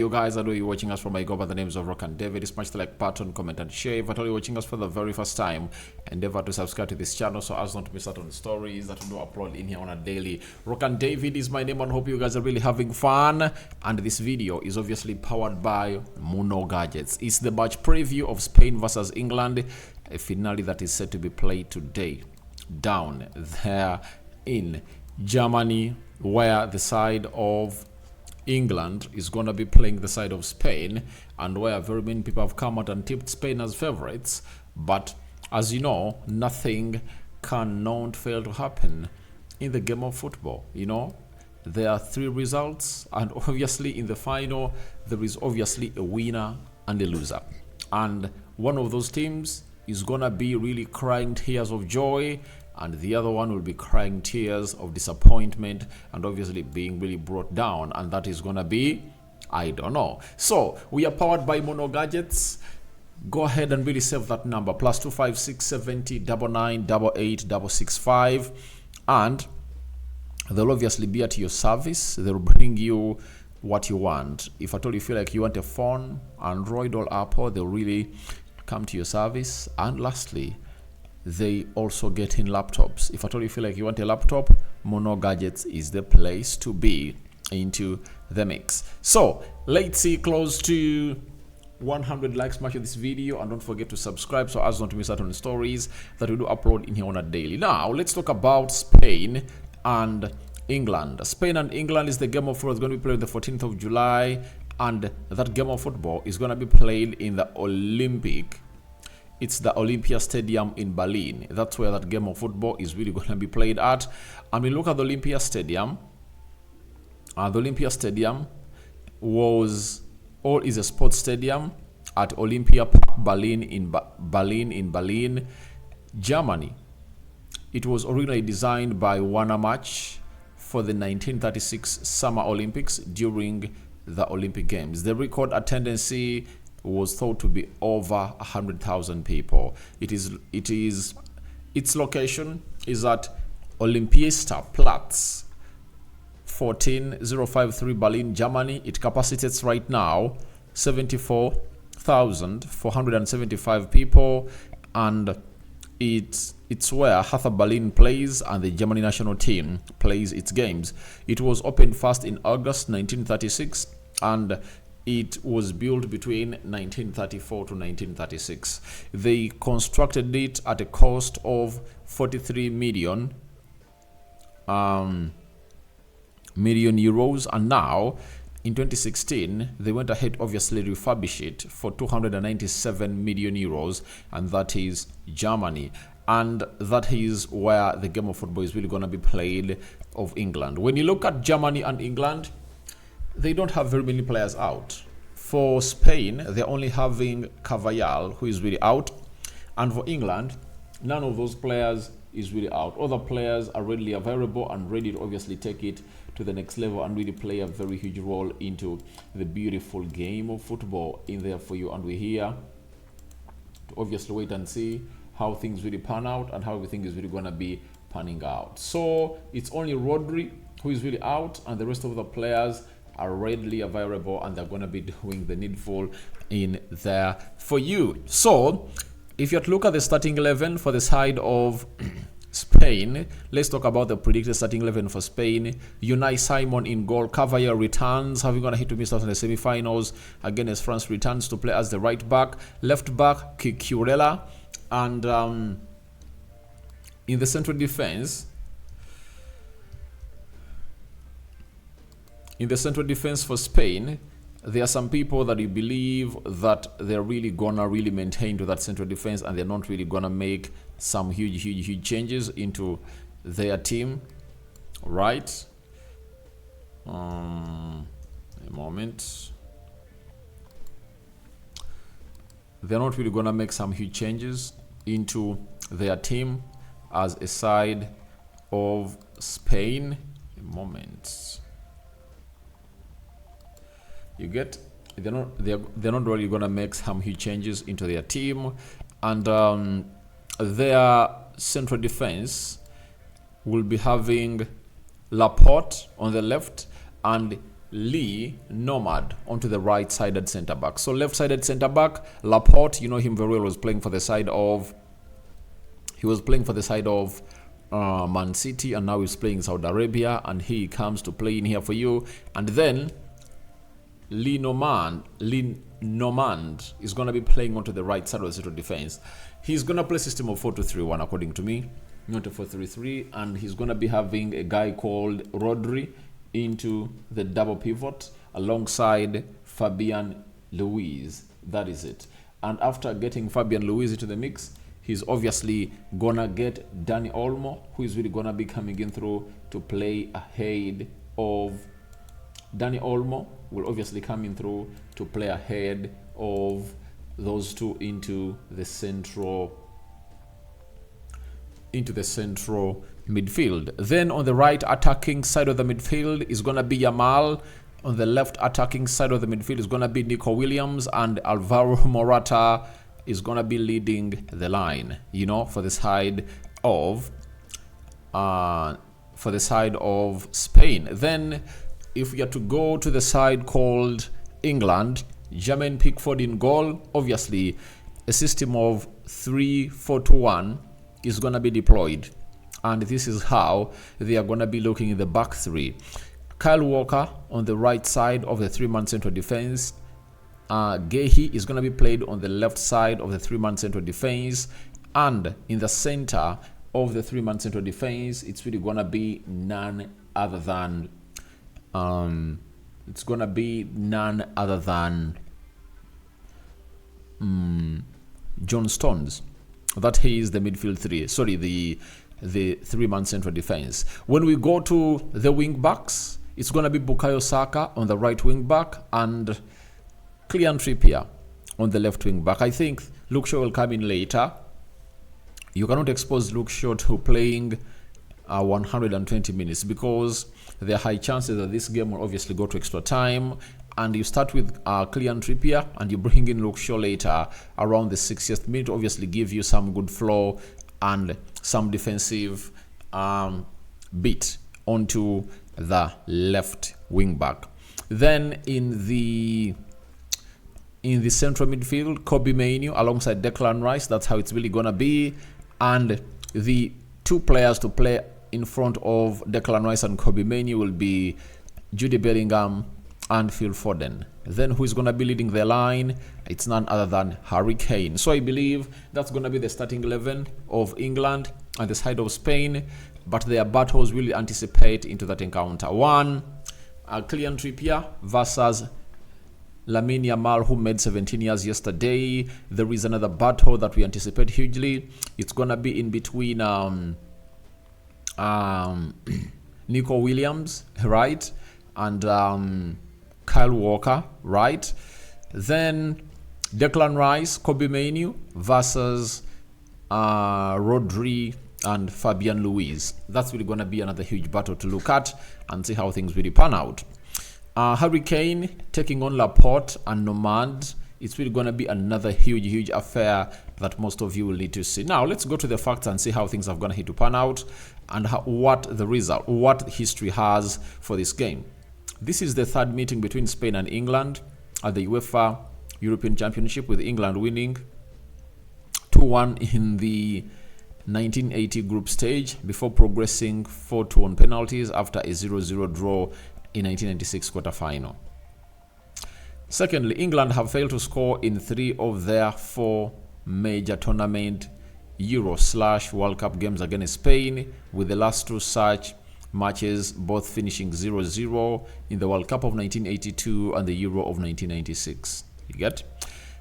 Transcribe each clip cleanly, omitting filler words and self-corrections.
You guys, I know you're watching us from my go by the names of Rokani. David, smash the like button, comment and share. If at all you're watching us for the very first time, endeavor to subscribe to this channel so as not to miss out on the stories that we do upload in here on a daily. Rokani David is my name and hope you guys are really having fun. And this video is obviously powered by Muno Gadgets. It's the match preview of Spain versus England, a finale that is set to be played today down there in Germany, where the side of England is going to be playing the side of Spain, and where very many people have come out and tipped Spain as favorites. But as you know, nothing cannot fail to happen in the game of football. You know, there are three results, and obviously in the final there is obviously a winner and a loser, and one of those teams is going to be really crying tears of joy, and the other one will be crying tears of disappointment and obviously being really brought down, and that is gonna be, I don't know. So we are powered by Muno Gadgets. Go ahead and really save that number, +256 70 99 88 665, and they'll obviously be at your service. They'll bring you what you want. If at all you feel like you want a phone, Android or Apple, they'll really come to your service. And lastly, they also get in laptops. If at all you feel like you want a laptop, Muno Gadgets is the place to be into the mix. So let's see close to 100 likes smash this video, and don't forget to subscribe so as not to miss out on the stories that we do upload in here on a daily. Now let's talk about Spain and England. Spain and England is the game of football that's going to be played on the 14th of July, and that game of football is going to be played in the It's the Olympia Stadium in Berlin. That's where that game of football is really going to be played at. And we look at the Olympia Stadium. The Olympia Stadium is a sports stadium at Olympia Park, Berlin in Berlin, Germany. It was originally designed by Werner Mach for the 1936 Summer Olympics during the Olympic Games. The record attendance was thought to be over 100,000 people. Its location is at Olympiastplatz 14053 Berlin, Germany. It capacitates right now 74,475 people, and it's where Hertha Berlin plays and the Germany national team plays its games. It was opened first in August 1936, and it was built between 1934 to 1936. They constructed it at a cost of 43 million euros, and now in 2016 they went ahead obviously refurbish it for 297 million euros, and that is Germany, and that is where the game of football is really going to be played of England. When you look at Germany and England, they don't have very many players out. For Spain, they're only having Carvajal, who is really out, and for England, none of those players is really out. Other players are readily available and ready to obviously take it to the next level and really play a very huge role into the beautiful game of football in there for you. And we're here to obviously wait and see how things really pan out and how everything is really going to be panning out. So it's only Rodri who is really out, and the rest of the players are readily available, and they're going to be doing the needful in there for you. So if you look at the starting 11 for the side of Spain, let's talk about the predicted starting 11 for Spain. Unai Simon in goal. Carvajal returns, having gonna hit to miss out in the semi-finals against France, returns to play as the right back. Left back Cucurella, and in the central defense, for Spain, there are some people that you believe that they're really gonna maintain to that central defense, and they're not really gonna make some huge changes into their team, right? A moment. They're not really gonna make some huge changes into their team as a side of Spain. A moment. You get, they're not really gonna make some huge changes into their team, and their central defense will be having Laporte on the left and Lee Nomad onto the right-sided centre-back. So left-sided centre-back, Laporte, you know him very well, was playing for the side of Man City, and now he's playing in Saudi Arabia, and he comes to play in here for you. And then Lee Normand is going to be playing onto the right side of the central defense. He's going to play system of 4-2-3-1 according to me, not a 4-3-3, and he's going to be having a guy called Rodri into the double pivot alongside Fabian Luiz. That is it. And after getting Fabian Luiz into the mix, he's obviously gonna get Dani Olmo, who is really gonna be coming in through to play ahead of Dani Olmo will obviously come in through to play ahead of those two into the central midfield. Then on the right attacking side of the midfield is gonna be Yamal. On the left attacking side of the midfield is gonna be Nico Williams, and Alvaro Morata is gonna be leading the line, you know, for the side of Spain. Then if we are to go to the side called England, Jermaine Pickford in goal. Obviously a system of 3-4-2-1 is gonna be deployed, and this is how they are gonna be looking in the back three. Kyle Walker on the right side of the three-man central defense. Gehi is going to be played on the left side of the three-man central defense, and in the center of the three-man central defense, it's really going to be none other than John Stones. That he is the midfield three. Sorry, the three-man central defense. When we go to the wing backs, it's going to be Bukayo Saka on the right wing back and Kylian Trippier on the left wing back. I think Luke Shaw will come in later. You cannot expose Luke Shaw to playing 120 minutes because there are high chances that this game will obviously go to extra time, and you start with Kylian Trippier and you bring in Luke Shaw later around the 60th minute, obviously give you some good flow and some defensive beat onto the left wing back. Then in the central midfield, Kobe Mainoo alongside Declan Rice. That's how it's really gonna be. And the two players to play in front of Declan Rice and Kobe Mainoo will be Jude Bellingham and Phil Foden. Then who is gonna be leading the line? It's none other than Harry Kane. So I believe that's gonna be the starting 11 of England and the side of Spain. But their battles really anticipate into that encounter. One, Kylian Trippier versus Lamine Yamal, who made 17 years yesterday. There is another battle that we anticipate hugely. It's gonna be in between Nico Williams, right, and Kyle Walker, right. Then Declan Rice, Kobe Mainoo versus Rodri and Fabian Luiz. That's really gonna be another huge battle to look at and see how things really pan out. Harry Kane taking on Laporte and Normand. It's really going to be another huge affair that most of you will need to see. Now, let's go to the facts and see how things are going to pan out and what history has for this game. This is the third meeting between Spain and England at the UEFA European Championship, with England winning 2-1 in the 1980 group stage before progressing 4-2 on penalties after a 0-0 draw in 1996 quarter-final. Secondly, England have failed to score in 3 of their 4 major tournament Euro/World Cup games against Spain, with the last 2 such matches both finishing 0-0 in the World Cup of 1982 and the Euro of 1996. You get?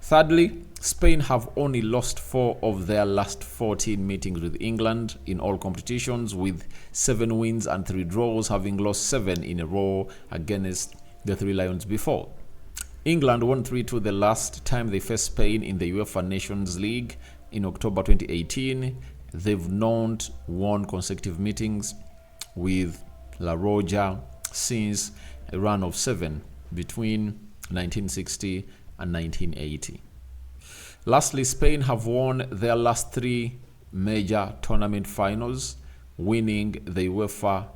Thirdly, Spain have only lost 4 of their last 14 meetings with England in all competitions, with 7 wins and 3 draws, having lost 7 in a row against the 3 Lions before. England won 3-2 the last time they faced Spain in the UEFA Nations League in October 2018. They've not won consecutive meetings with La Roja since a run of 7 between 1960 and 1980. Lastly, Spain have won their last 3 major tournament finals, winning the UEFA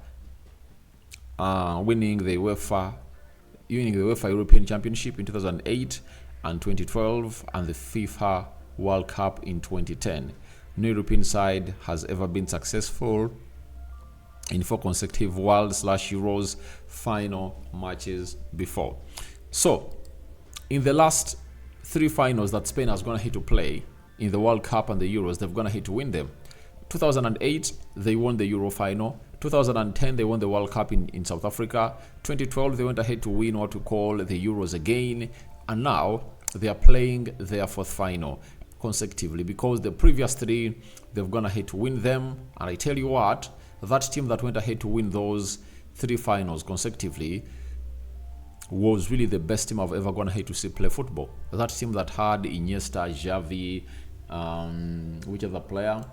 winning the UEFA European Championship in 2008 and 2012, and the FIFA World Cup in 2010. No European side has ever been successful in 4 consecutive World/Euros final matches before. So, in the last 3 finals that Spain has gone ahead to play in the World Cup and the Euros, they've gone ahead to win them. 2008, they won the Euro final. 2010, they won the World Cup in South Africa. 2012, they went ahead to win what we call the Euros again. And now, they are playing their 4th final consecutively, because the previous 3, they've gone ahead to win them. And I tell you what, that team that went ahead to win those 3 finals consecutively was really the best team I've ever gone ahead to see play football. That team that had Iniesta, Xavi, which other player?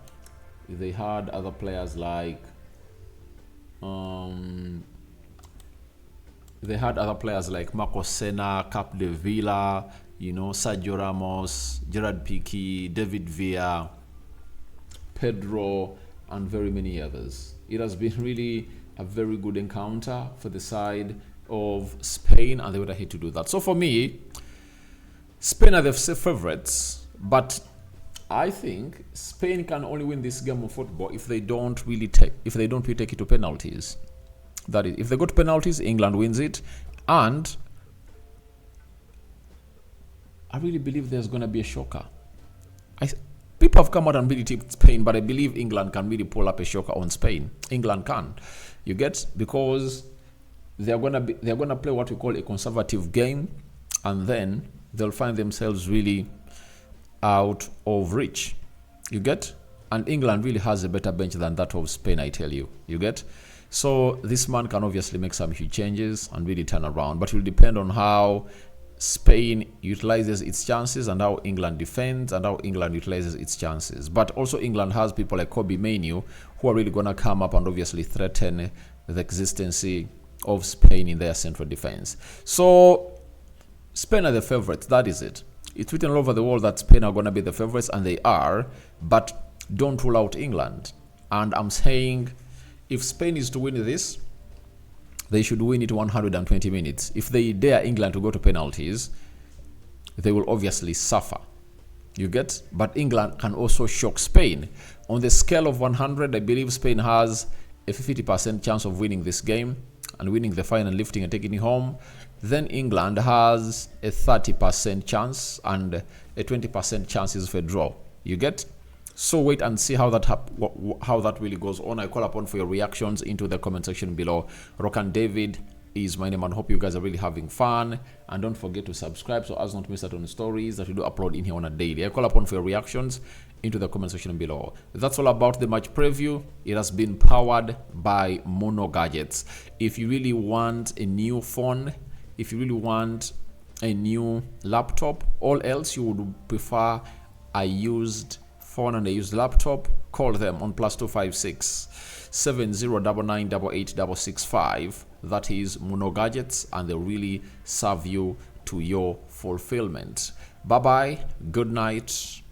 They had other players like Marco Senna, Capdevila, Sergio Ramos, Gerard Piqué, David Villa, Pedro, and very many others. It has been really a very good encounter for the side of Spain, and they were ahead to do that. So for me, Spain are the favorites, but I think Spain can only win this game of football if they don't really take it to penalties. That is, if they go to penalties, England wins it, and I really believe there's going to be a shocker. People have come out and really tipped Spain, but I believe England can really pull up a shocker on Spain. England can, you get, because they're gonna play what we call a conservative game, and then they'll find themselves really out of reach. You get, and England really has a better bench than that of Spain. I tell you, you get. So this man can obviously make some huge changes and really turn around, but it will depend on how Spain utilizes its chances and how England defends and how England utilizes its chances. But also England has people like Kobe Mainoo who are really going to come up and obviously threaten the existence of Spain in their central defense. So Spain are the favorites. That is it. It's written all over the world that Spain are going to be the favorites, and they are, but don't rule out England. And I'm saying if Spain is to win this, they should win it 120 minutes. If they dare England to go to penalties, they will obviously suffer. You get? But England can also shock Spain. On the scale of 100, I believe Spain has a 50% chance of winning this game and winning the final, lifting and taking it home. Then England has a 30% chance, and a 20% chances for a draw. You get? So wait and see how that really goes on. I call upon for your reactions into the comment section below. Rokani David is my name, and hope you guys are really having fun. And don't forget to subscribe so as not to miss out on stories that we do upload in here on a daily. I call upon for your reactions into the comment section below. That's all about the match preview. It has been powered by Mono Gadgets. If you really want a new phone, if you really want a new laptop, all else you would prefer a used phone and a used laptop, call them on +256 7099 88665. That is Mono Gadgets, and they'll really serve you to your fulfillment. Bye bye, good night.